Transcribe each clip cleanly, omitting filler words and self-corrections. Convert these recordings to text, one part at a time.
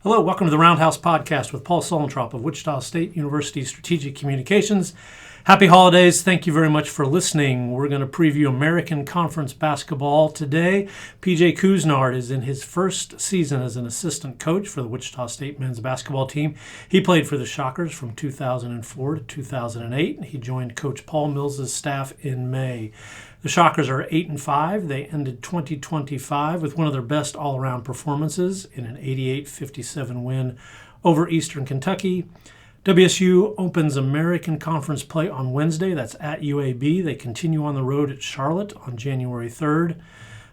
Hello, welcome to the Roundhouse podcast with Paul Solentrop of Wichita State University Strategic Communications. Happy holidays. Thank you very much for listening. We're going to preview American Conference basketball today. PJ Couisnard is in his first season as an assistant coach for the Wichita State men's basketball team. He played for the Shockers from 2004 to 2008. He joined Coach Paul Mills's staff in May. The Shockers are 8-5. They ended 2025 with one of their best all-around performances in an 88-57 win over Eastern Kentucky. WSU opens American Conference play on Wednesday. That's at UAB. They continue on the road at Charlotte on January 3rd.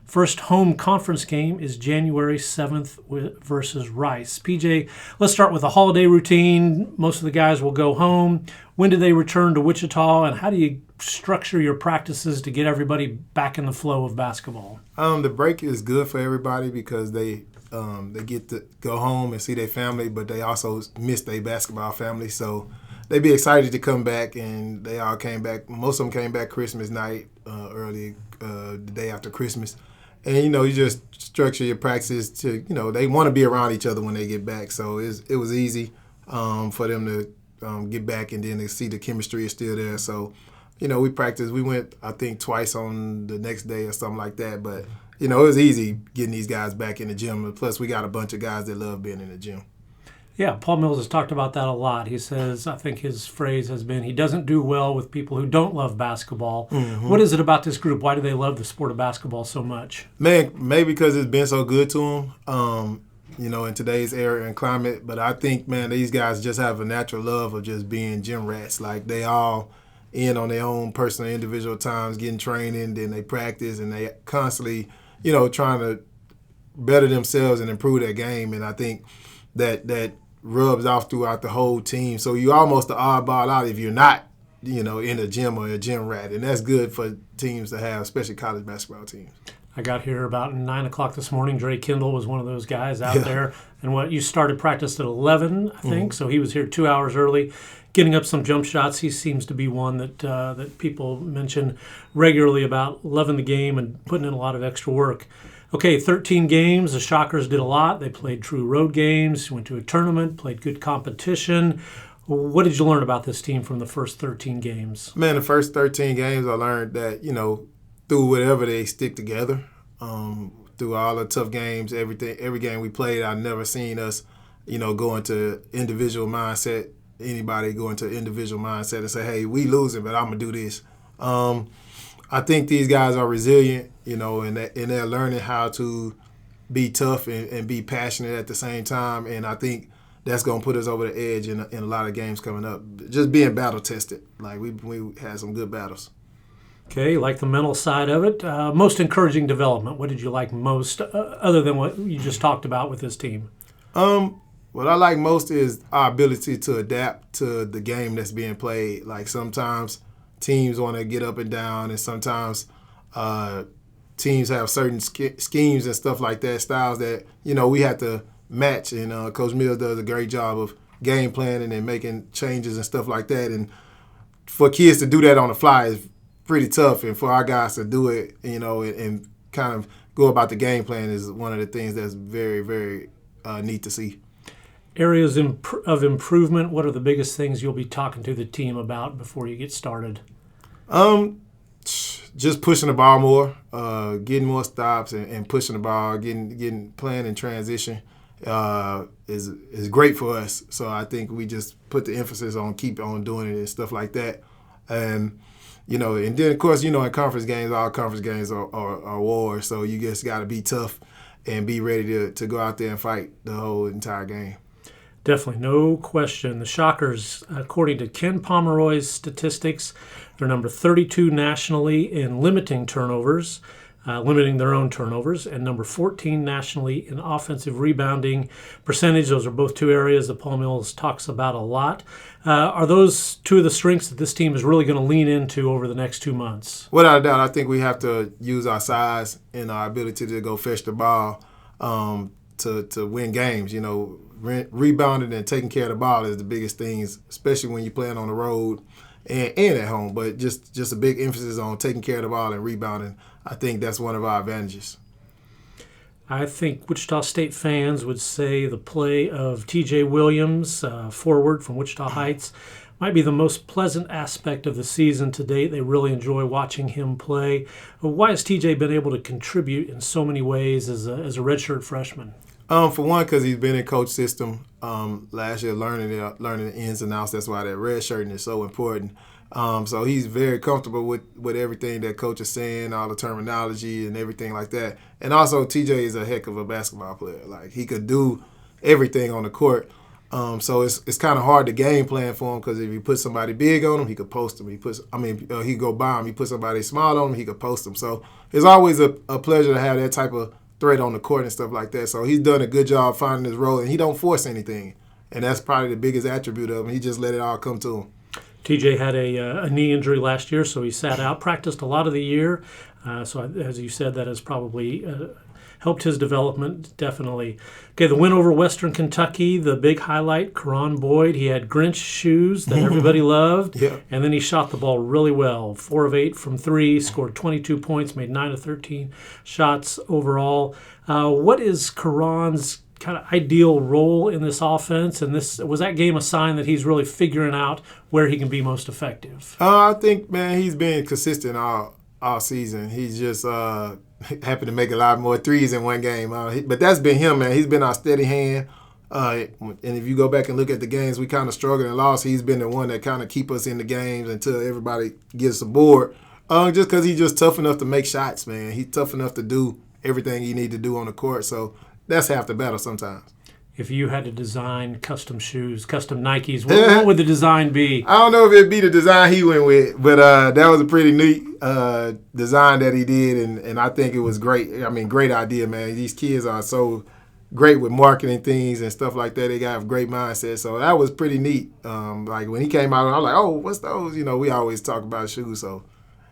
First home conference game is January 7th versus Rice. PJ, let's start with the holiday routine. Most of the guys will go home. When do they return to Wichita, and how do you structure your practices to get everybody back in the flow of basketball? The break is good for everybody because they get to go home and see their family, but they also miss their basketball family. So they be excited to come back, and they all came back. Most of them came back Christmas night, early the day after Christmas. And, you just structure your practices to, they want to be around each other when they get back. So it was easy for them to get back, and then to see the chemistry is still there. So, we practiced. We went, I think, twice on the next day or something like that. But, it was easy getting these guys back in the gym. Plus, we got a bunch of guys that love being in the gym. Yeah, Paul Mills has talked about that a lot. He says, I think his phrase has been, he doesn't do well with people who don't love basketball. Mm-hmm. What is it about this group? Why do they love the sport of basketball so much? Man, maybe because it's been so good to them, in today's era and climate. But I think, man, these guys just have a natural love of just being gym rats. Like, they all in on their own personal, individual times, getting training, then they practice, and they constantly, trying to better themselves and improve their game. And I think that rubs off throughout the whole team. So you almost the oddball out if you're not, in a gym or a gym rat. And that's good for teams to have, especially college basketball teams. I got here about 9 o'clock this morning. Dre Kendall was one of those guys out there. And you started practice at 11, I think. Mm-hmm. So he was here 2 hours early, getting up some jump shots. He seems to be one that people mention regularly about loving the game and putting in a lot of extra work. Okay, 13 games. The Shockers did a lot. They played true road games, went to a tournament, played good competition. What did you learn about this team from the first 13 games? Man, the first 13 games I learned that, through whatever they stick together, through all the tough games, every game we played, I've never seen us, go into individual mindset, anybody go into individual mindset and say, hey, we losing, but I'm going to do this. I think these guys are resilient, and they're learning how to be tough and be passionate at the same time. And I think that's going to put us over the edge in a lot of games coming up. Just being battle tested. Like, we had some good battles. Okay, like the mental side of it. Most encouraging development. What did you like most, other than what you just talked about with this team? What I like most is our ability to adapt to the game that's being played. Like, sometimes teams want to get up and down, and sometimes teams have certain schemes and stuff like that, styles that, we have to match. And Coach Mills does a great job of game planning and making changes and stuff like that. And for kids to do that on the fly is pretty tough. And for our guys to do it, and kind of go about the game plan is one of the things that's very, very neat to see. Areas of improvement, what are the biggest things you'll be talking to the team about before you get started? Just pushing the ball more, getting more stops and pushing the ball, playing in transition is great for us. So I think we just put the emphasis on keep on doing it and stuff like that. And, and then, of course, in conference games, all conference games are war. So you just got to be tough and be ready to go out there and fight the whole entire game. Definitely, no question. The Shockers, according to Ken Pomeroy's statistics, they're number 32 nationally in limiting turnovers, limiting their own turnovers, and number 14 nationally in offensive rebounding percentage. Those are both two areas that Paul Mills talks about a lot. Are those two of the strengths that this team is really going to lean into over the next 2 months? Without a doubt, I think we have to use our size and our ability to go fetch the ball to win games. Rebounding and taking care of the ball is the biggest things, especially when you're playing on the road and at home. But just a big emphasis on taking care of the ball and rebounding. I think that's one of our advantages. I think Wichita State fans would say the play of T.J. Williams, forward from Wichita Heights, might be the most pleasant aspect of the season to date. They really enjoy watching him play. Why has T.J. been able to contribute in so many ways as a redshirt freshman? For one, because he's been in coach system last year, learning the ins and outs. That's why that red shirting is so important. So he's very comfortable with everything that coach is saying, all the terminology and everything like that. And also, TJ is a heck of a basketball player. Like, he could do everything on the court. So it's kind of hard to game plan for him, because if you put somebody big on him, he could post him. He could go by him. You put somebody small on him, he could post him. So it's always a pleasure to have that type of threat on the court and stuff like that. So he's done a good job finding his role, and he don't force anything. And that's probably the biggest attribute of him. He just let it all come to him. TJ had a knee injury last year, so he sat out, practiced a lot of the year. So as you said, that has probably helped his development, definitely. Okay, the win over Western Kentucky, the big highlight, Karon Boyd. He had Grinch shoes that everybody loved, Yeah. And then he shot the ball really well. 4 of 8 from 3, scored 22 points, made 9 of 13 shots overall. What is Karon's kind of ideal role in this offense? And was that game a sign that he's really figuring out where he can be most effective? I think, man, he's been consistent all season. He's just happened to make a lot more threes in one game. But that's been him, man. He's been our steady hand. And if you go back and look at the games we kind of struggled and lost, he's been the one that kind of keep us in the games until everybody gets aboard. Just because he's just tough enough to make shots, man. He's tough enough to do everything he need to do on the court. So that's half the battle sometimes. If you had to design custom shoes, custom Nikes, what would the design be? I don't know if it'd be the design he went with, but that was a pretty neat design that he did, and I think it was great. I mean, great idea, man. These kids are so great with marketing things and stuff like that. They got a great mindset, so that was pretty neat. Like, when he came out, I was like, oh, what's those? You know, we always talk about shoes, so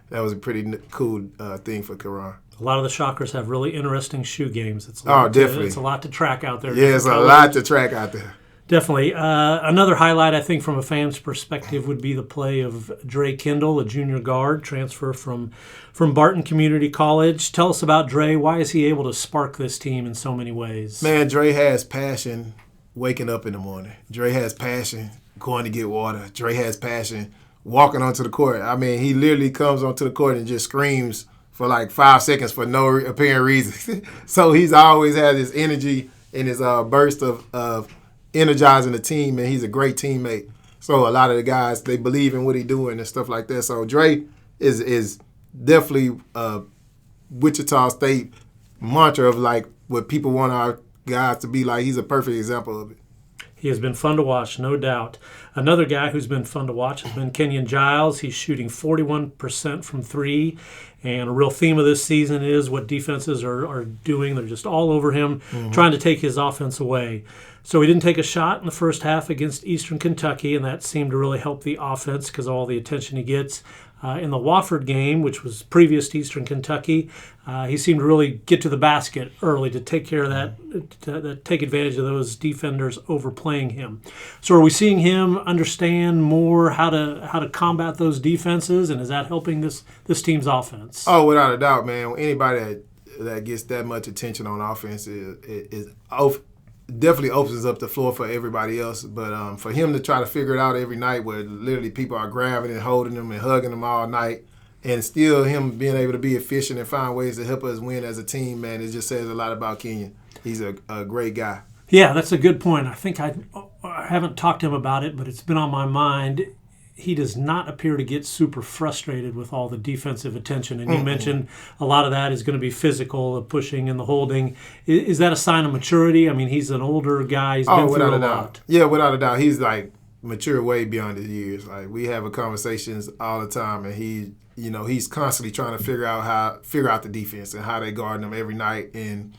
that was a pretty cool thing for Karon. A lot of the Shockers have really interesting shoe games. Definitely. It's a lot to track out there. Yeah, it's a lot to track out there. Definitely. Another highlight, I think, from a fan's perspective would be the play of Dre Kendall, a junior guard, transfer from Barton Community College. Tell us about Dre. Why is he able to spark this team in so many ways? Man, Dre has passion waking up in the morning. Dre has passion going to get water. Dre has passion walking onto the court. I mean, he literally comes onto the court and just screams for like 5 seconds for no apparent reason. So he's always had this energy and his burst of energizing the team, and he's a great teammate. So a lot of the guys, they believe in what he's doing and stuff like that. So Dre is definitely Wichita State mantra of like what people want our guys to be like. He's a perfect example of it. He has been fun to watch, no doubt. Another guy who's been fun to watch has been Kenyon Giles. He's shooting 41% from 3, and a real theme of this season is what defenses are doing. They're just all over him, trying to take his offense away. So he didn't take a shot in the first half against Eastern Kentucky, and that seemed to really help the offense because of all the attention he gets. In the Wofford game, which was previous to Eastern Kentucky, he seemed to really get to the basket early to take care of that, to take advantage of those defenders overplaying him. So are we seeing him understand more how to combat those defenses, and is that helping this team's offense? Oh, without a doubt, man. Anybody that gets that much attention on offense is definitely opens up the floor for everybody else. But for him to try to figure it out every night, where literally people are grabbing and holding him and hugging him all night, and still him being able to be efficient and find ways to help us win as a team, man, it just says a lot about Kenyon. He's a great guy. Yeah, that's a good point. I think I haven't talked to him about it, but it's been on my mind. He does not appear to get super frustrated with all the defensive attention. And you mentioned a lot of that is going to be physical, the pushing and the holding. Is that a sign of maturity? I mean, he's an older guy. He's been through a lot. Yeah, without a doubt. He's like mature way beyond his years. Like, we have conversations all the time, and he's constantly trying to figure out the defense and how they guard them every night. And,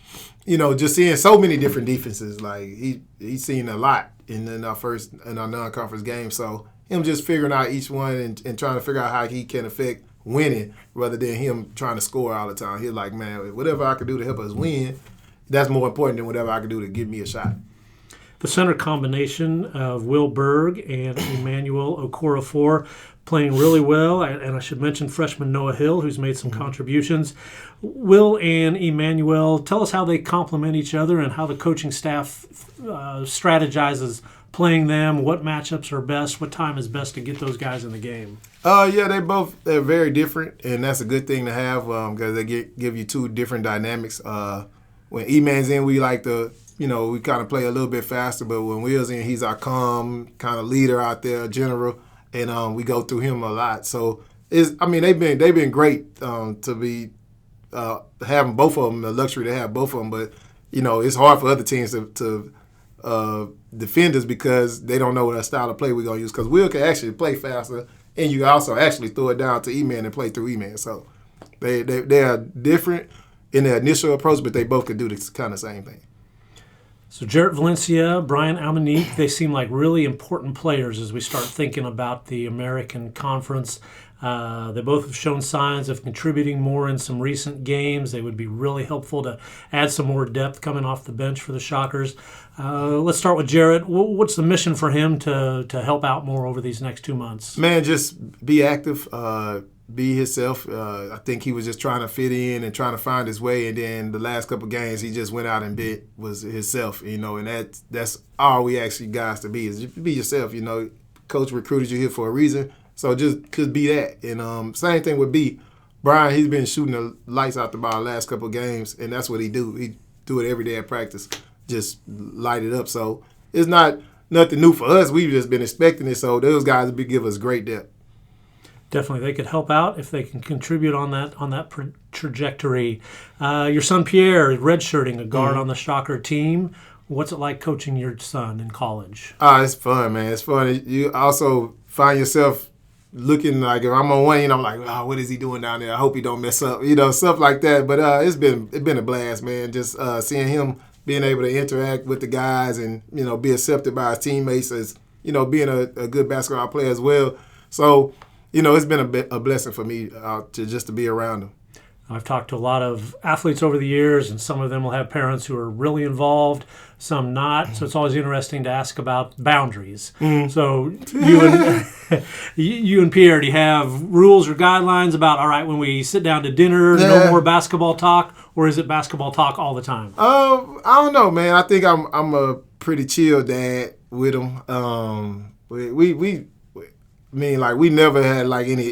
just seeing so many different defenses. Like, he's seen a lot in our non-conference game. So him just figuring out each one and trying to figure out how he can affect winning rather than him trying to score all the time. He's like, man, whatever I can do to help us win, that's more important than whatever I can do to give me a shot. The center combination of Will Berg and Emmanuel Okorafor playing really well. And I should mention freshman Noah Hill, who's made some contributions. Will and Emmanuel, tell us how they complement each other and how the coaching staff strategizes playing them, what matchups are best, what time is best to get those guys in the game. Yeah, they're very different, and that's a good thing to have because they give you two different dynamics. When E-Man's in, we like to, we kind of play a little bit faster, but when Will's in, he's our calm kind of leader out there, general, and we go through him a lot. So they've been great to be having both of them, the luxury to have both of them. But it's hard for other teams to defend us because they don't know what style of play we're gonna use. Because Will can actually play faster, and you also actually throw it down to E-Man and play through E-Man. So they are different in their initial approach, but they both can do the kind of same thing. So Jaret Valencia, Brian Amuneke, they seem like really important players as we start thinking about the American Conference. They both have shown signs of contributing more in some recent games. They would be really helpful to add some more depth coming off the bench for the Shockers. Let's start with Jaret. What's the mission for him to help out more over these next 2 months? Man, just be active, be himself. I think he was just trying to fit in and trying to find his way. And then the last couple of games, he just went out and was himself, and that's all we actually guys to be is just be yourself. Coach recruited you here for a reason. So just be that. And same thing with B. Brian, he's been shooting the lights out the ball the last couple of games, and that's what he do. He do it every day at practice, just light it up. So it's not nothing new for us. We've just been expecting it. So those guys give us great depth. Definitely, they could help out if they can contribute on that trajectory. Your son Pierre is redshirting, a guard on the Shocker team. What's it like coaching your son in college? It's fun, man. It's fun. You also find yourself looking like if I'm on one, I'm like, oh, what is he doing down there? I hope he don't mess up, stuff like that. But it's been a blast, man. Just seeing him being able to interact with the guys and be accepted by his teammates as being a good basketball player as well. So. It's been a blessing for me to be around them. I've talked to a lot of athletes over the years, and some of them will have parents who are really involved, some not. So it's always interesting to ask about boundaries. So you and Pierre, do you have rules or guidelines about, all right, when we sit down to dinner, no more basketball talk, or is it basketball talk all the time? I don't know, man. I think I'm a pretty chill dad with them. We never had any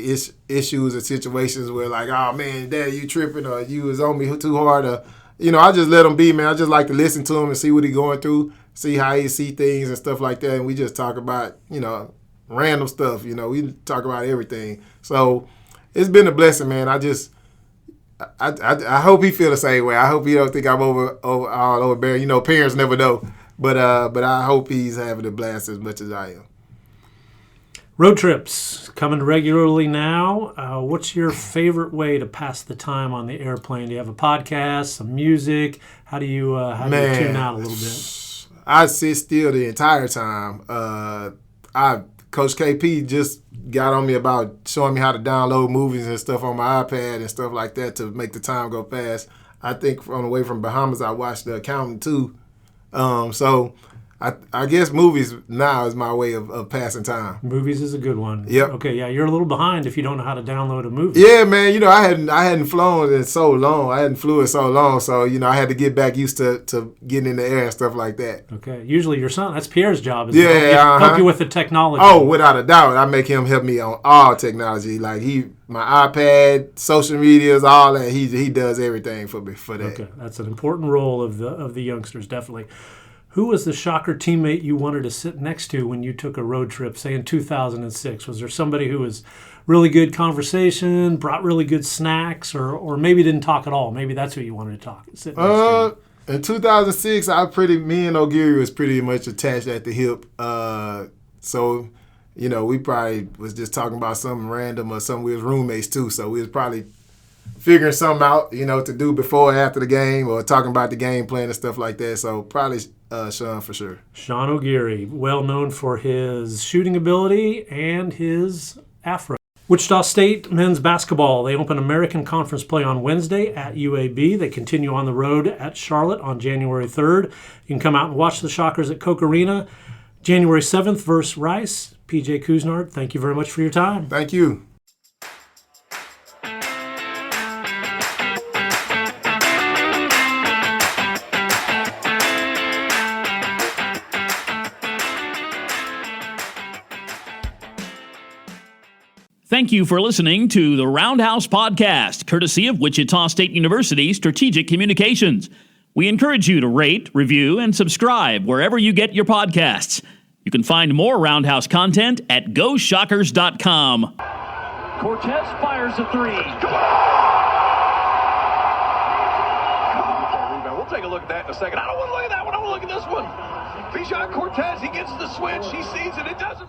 issues or situations where oh man, Dad, you tripping or you was on me too hard or I just let him be, man. I just like to listen to him and see what he's going through, see how he see things and stuff like that, and we just talk about random stuff. We talk about everything. So it's been a blessing, man. I hope he feel the same way. I hope he don't think I'm all overbearing. Parents never know, but I hope he's having a blast as much as I am. Road trips coming regularly now. What's your favorite way to pass the time on the airplane? Do you have a podcast, some music? How do you tune out a little bit? I sit still the entire time. Coach KP just got on me about showing me how to download movies and stuff on my iPad and stuff like that to make the time go fast. I think on the way from Bahamas, I watched The Accountant too. So I guess movies now is my way of passing time. Movies is a good one. Yep. Okay, yeah, you're a little behind if you don't know how to download a movie. Yeah, man. I hadn't flown in so long. I hadn't flew in so long, so I had to get back used to getting in the air and stuff like that. Okay. Usually your son, that's Pierre's job, is help you with the technology. Oh, without a doubt. I make him help me on all technology. My iPad, social medias, all that. He does everything for me for that. Okay. That's an important role of the youngsters, definitely. Who was the Shocker teammate you wanted to sit next to when you took a road trip, say in 2006? Was there somebody who was really good conversation, brought really good snacks, or maybe didn't talk at all? Maybe that's who you wanted to sit next to. In 2006, me and O'Geary was pretty much attached at the hip. So, we probably was just talking about something random or something. We was roommates too, so we was probably figuring something out, to do before or after the game or talking about the game plan and stuff like that. So probably Sean for sure. Sean O'Geary, well known for his shooting ability and his afro. Wichita State men's basketball. They open American Conference play on Wednesday at UAB. They continue on the road at Charlotte on January 3rd. You can come out and watch the Shockers at Koch Arena January 7th versus Rice. PJ Couisnard, thank you very much for your time. Thank you. Thank you for listening to the Roundhouse podcast, courtesy of Wichita State University Strategic Communications. We encourage you to rate, review, and subscribe wherever you get your podcasts. You can find more Roundhouse content at GoShockers.com. Cortez fires a three. Come on! We'll take a look at that in a second. I don't want to look at that one. I want to look at this one. Bijan Cortez, he gets the switch. He sees it. It doesn't.